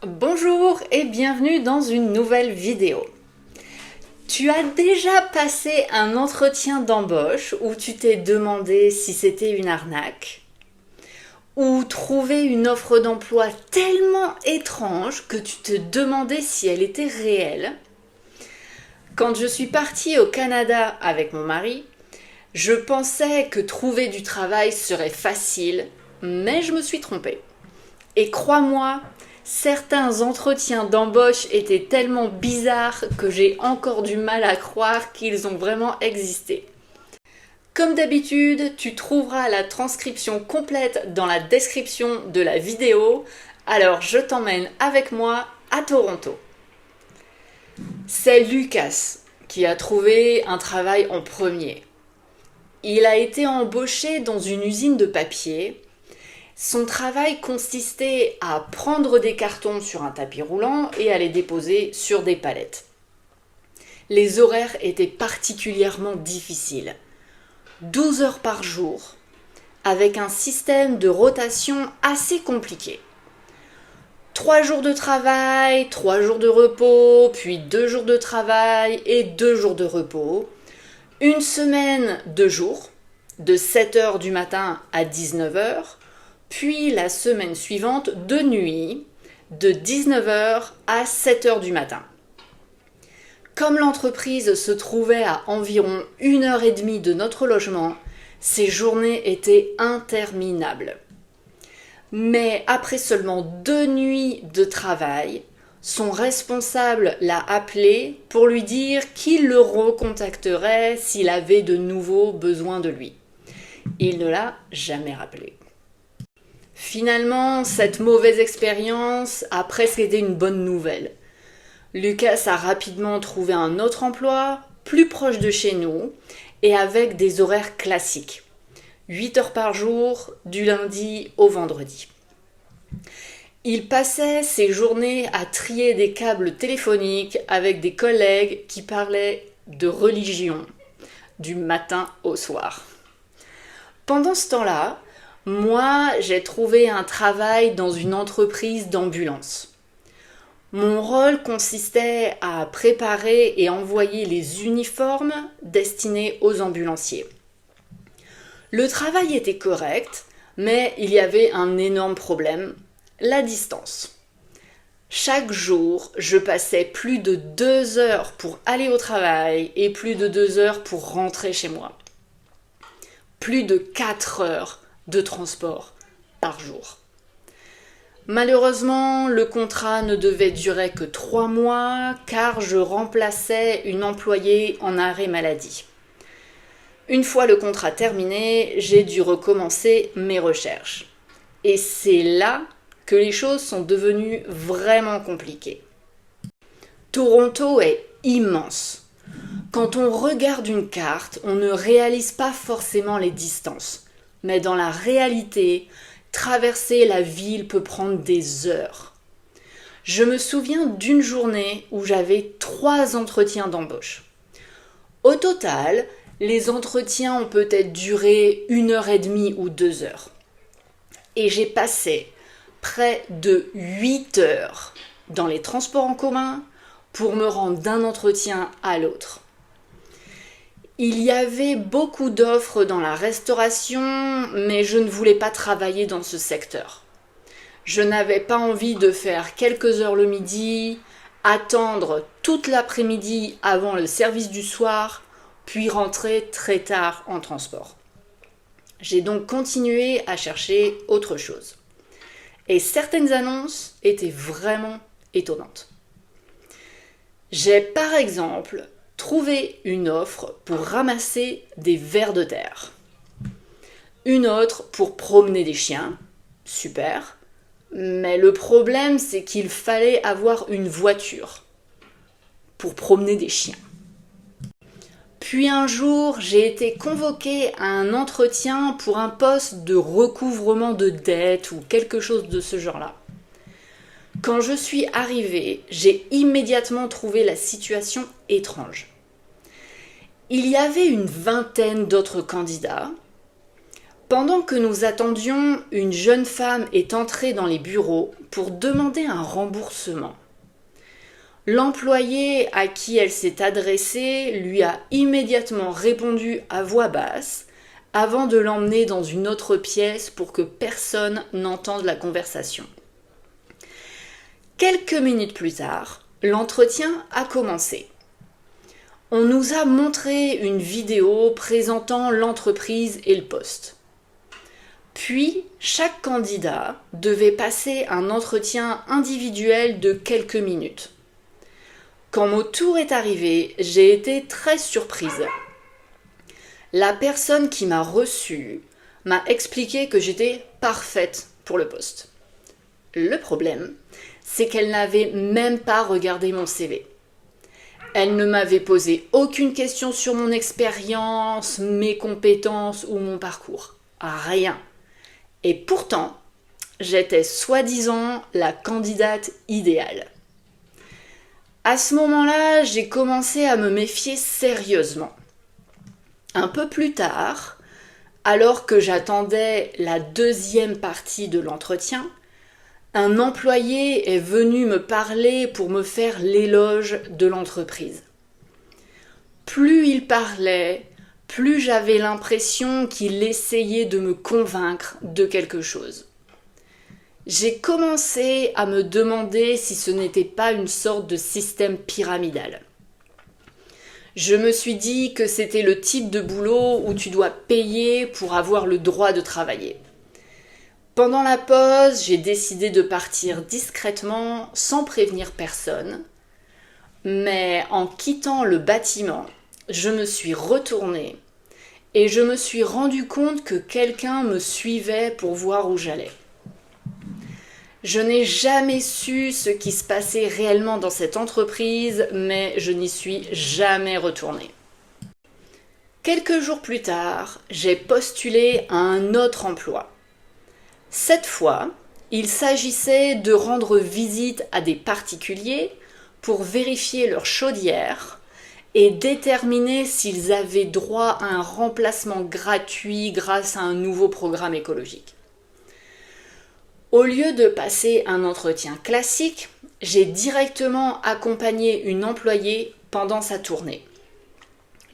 Bonjour et bienvenue dans une nouvelle vidéo. Tu as déjà passé un entretien d'embauche où tu t'es demandé si c'était une arnaque? Ou trouvé une offre d'emploi tellement étrange que tu te demandais si elle était réelle? Quand je suis partie au Canada avec mon mari, je pensais que trouver du travail serait facile, mais je me suis trompée. Et crois-moi, certains entretiens d'embauche étaient tellement bizarres que j'ai encore du mal à croire qu'ils ont vraiment existé. Comme d'habitude, tu trouveras la transcription complète dans la description de la vidéo, alors je t'emmène avec moi à Toronto. C'est Lucas qui a trouvé un travail en premier. Il a été embauché dans une usine de papier. Son travail consistait à prendre des cartons sur un tapis roulant et à les déposer sur des palettes. Les horaires étaient particulièrement difficiles. 12 heures par jour, avec un système de rotation assez compliqué. 3 jours de travail, 3 jours de repos, puis 2 jours de travail et 2 jours de repos. Une semaine de jours, de 7 heures du matin à 19 heures, puis la semaine suivante de nuit, de 19 heures à 7 heures du matin. Comme l'entreprise se trouvait à environ 1h30 de notre logement, ces journées étaient interminables. Mais après seulement 2 nuits de travail, son responsable l'a appelé pour lui dire qu'il le recontacterait s'il avait de nouveau besoin de lui. Il ne l'a jamais rappelé. Finalement, cette mauvaise expérience a presque été une bonne nouvelle. Lucas a rapidement trouvé un autre emploi, plus proche de chez nous, et avec des horaires classiques. 8 heures par jour, du lundi au vendredi. Il passait ses journées à trier des câbles téléphoniques avec des collègues qui parlaient de religion, du matin au soir. Pendant ce temps-là, moi, j'ai trouvé un travail dans une entreprise d'ambulance. Mon rôle consistait à préparer et envoyer les uniformes destinés aux ambulanciers. Le travail était correct, mais il y avait un énorme problème, la distance. Chaque jour, je passais plus de 2 heures pour aller au travail et plus de 2 heures pour rentrer chez moi. Plus de 4 heures de transport par jour. Malheureusement, le contrat ne devait durer que 3 mois car je remplaçais une employée en arrêt maladie. Une fois le contrat terminé, j'ai dû recommencer mes recherches. Et c'est là que les choses sont devenues vraiment compliquées. Toronto est immense. Quand on regarde une carte, on ne réalise pas forcément les distances. Mais dans la réalité, traverser la ville peut prendre des heures. Je me souviens d'une journée où j'avais 3 entretiens d'embauche. Au total, les entretiens ont peut-être duré 1h30 ou 2 heures. Et j'ai passé près de 8 heures dans les transports en commun pour me rendre d'un entretien à l'autre. Il y avait beaucoup d'offres dans la restauration, mais je ne voulais pas travailler dans ce secteur. Je n'avais pas envie de faire quelques heures le midi, attendre toute l'après-midi avant le service du soir, puis rentrer très tard en transport. J'ai donc continué à chercher autre chose. Et certaines annonces étaient vraiment étonnantes. J'ai par exemple trouvé une offre pour ramasser des vers de terre. Une autre pour promener des chiens, super. Mais le problème, c'est qu'il fallait avoir une voiture pour promener des chiens. Puis un jour, j'ai été convoquée à un entretien pour un poste de recouvrement de dettes ou quelque chose de ce genre-là. Quand je suis arrivée, j'ai immédiatement trouvé la situation étrange. Il y avait une vingtaine d'autres candidats. Pendant que nous attendions, une jeune femme est entrée dans les bureaux pour demander un remboursement. L'employé à qui elle s'est adressée lui a immédiatement répondu à voix basse avant de l'emmener dans une autre pièce pour que personne n'entende la conversation. Quelques minutes plus tard, l'entretien a commencé. On nous a montré une vidéo présentant l'entreprise et le poste. Puis, chaque candidat devait passer un entretien individuel de quelques minutes. Quand mon tour est arrivé, j'ai été très surprise. La personne qui m'a reçue m'a expliqué que j'étais parfaite pour le poste. Le problème, c'est qu'elle n'avait même pas regardé mon CV. Elle ne m'avait posé aucune question sur mon expérience, mes compétences ou mon parcours. Rien. Et pourtant, j'étais soi-disant la candidate idéale. À ce moment-là, j'ai commencé à me méfier sérieusement. Un peu plus tard, alors que j'attendais la deuxième partie de l'entretien, un employé est venu me parler pour me faire l'éloge de l'entreprise. Plus il parlait, plus j'avais l'impression qu'il essayait de me convaincre de quelque chose. J'ai commencé à me demander si ce n'était pas une sorte de système pyramidal. Je me suis dit que c'était le type de boulot où tu dois payer pour avoir le droit de travailler. Pendant la pause, j'ai décidé de partir discrètement sans prévenir personne. Mais en quittant le bâtiment, je me suis retournée et je me suis rendu compte que quelqu'un me suivait pour voir où j'allais. Je n'ai jamais su ce qui se passait réellement dans cette entreprise, mais je n'y suis jamais retournée. Quelques jours plus tard, j'ai postulé à un autre emploi. Cette fois, il s'agissait de rendre visite à des particuliers pour vérifier leur chaudière et déterminer s'ils avaient droit à un remplacement gratuit grâce à un nouveau programme écologique. Au lieu de passer un entretien classique, j'ai directement accompagné une employée pendant sa tournée.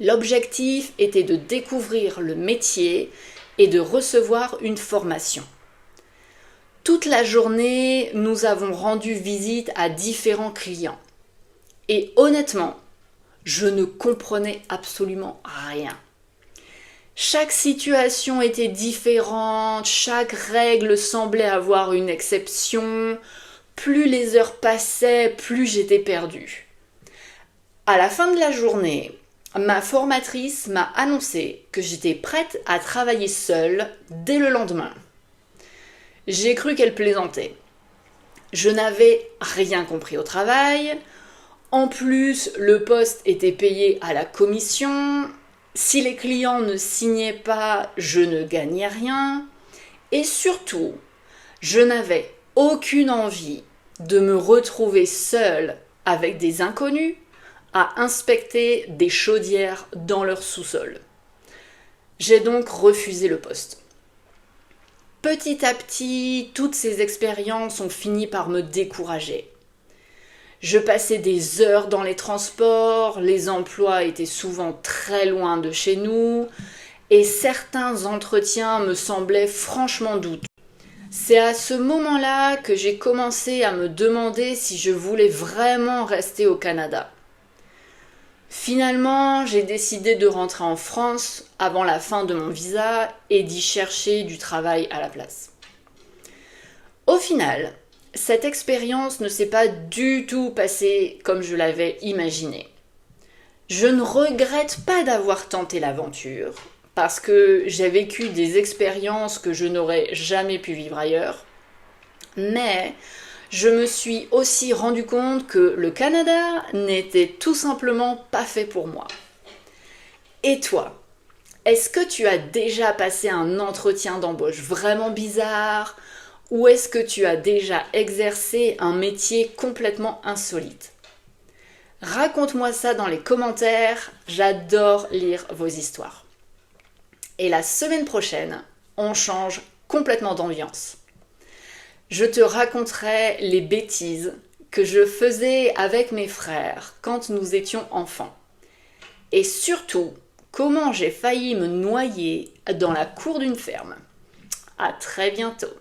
L'objectif était de découvrir le métier et de recevoir une formation. Toute la journée, nous avons rendu visite à différents clients. Et honnêtement, je ne comprenais absolument rien. Chaque situation était différente, chaque règle semblait avoir une exception. Plus les heures passaient, plus j'étais perdue. À la fin de la journée, ma formatrice m'a annoncé que j'étais prête à travailler seule dès le lendemain. J'ai cru qu'elle plaisantait. Je n'avais rien compris au travail. En plus, le poste était payé à la commission. Si les clients ne signaient pas, je ne gagnais rien. Et surtout, je n'avais aucune envie de me retrouver seule avec des inconnus à inspecter des chaudières dans leur sous-sol. J'ai donc refusé le poste. Petit à petit, toutes ces expériences ont fini par me décourager. Je passais des heures dans les transports, les emplois étaient souvent très loin de chez nous, et certains entretiens me semblaient franchement douteux. C'est à ce moment-là que j'ai commencé à me demander si je voulais vraiment rester au Canada. Finalement, j'ai décidé de rentrer en France avant la fin de mon visa et d'y chercher du travail à la place. Au final, cette expérience ne s'est pas du tout passée comme je l'avais imaginé. Je ne regrette pas d'avoir tenté l'aventure, parce que j'ai vécu des expériences que je n'aurais jamais pu vivre ailleurs, mais je me suis aussi rendu compte que le Canada n'était tout simplement pas fait pour moi. Et toi, est-ce que tu as déjà passé un entretien d'embauche vraiment bizarre, ou est-ce que tu as déjà exercé un métier complètement insolite ? Raconte-moi ça dans les commentaires, j'adore lire vos histoires. Et la semaine prochaine, on change complètement d'ambiance. Je te raconterai les bêtises que je faisais avec mes frères quand nous étions enfants. Et surtout, comment j'ai failli me noyer dans la cour d'une ferme. À très bientôt.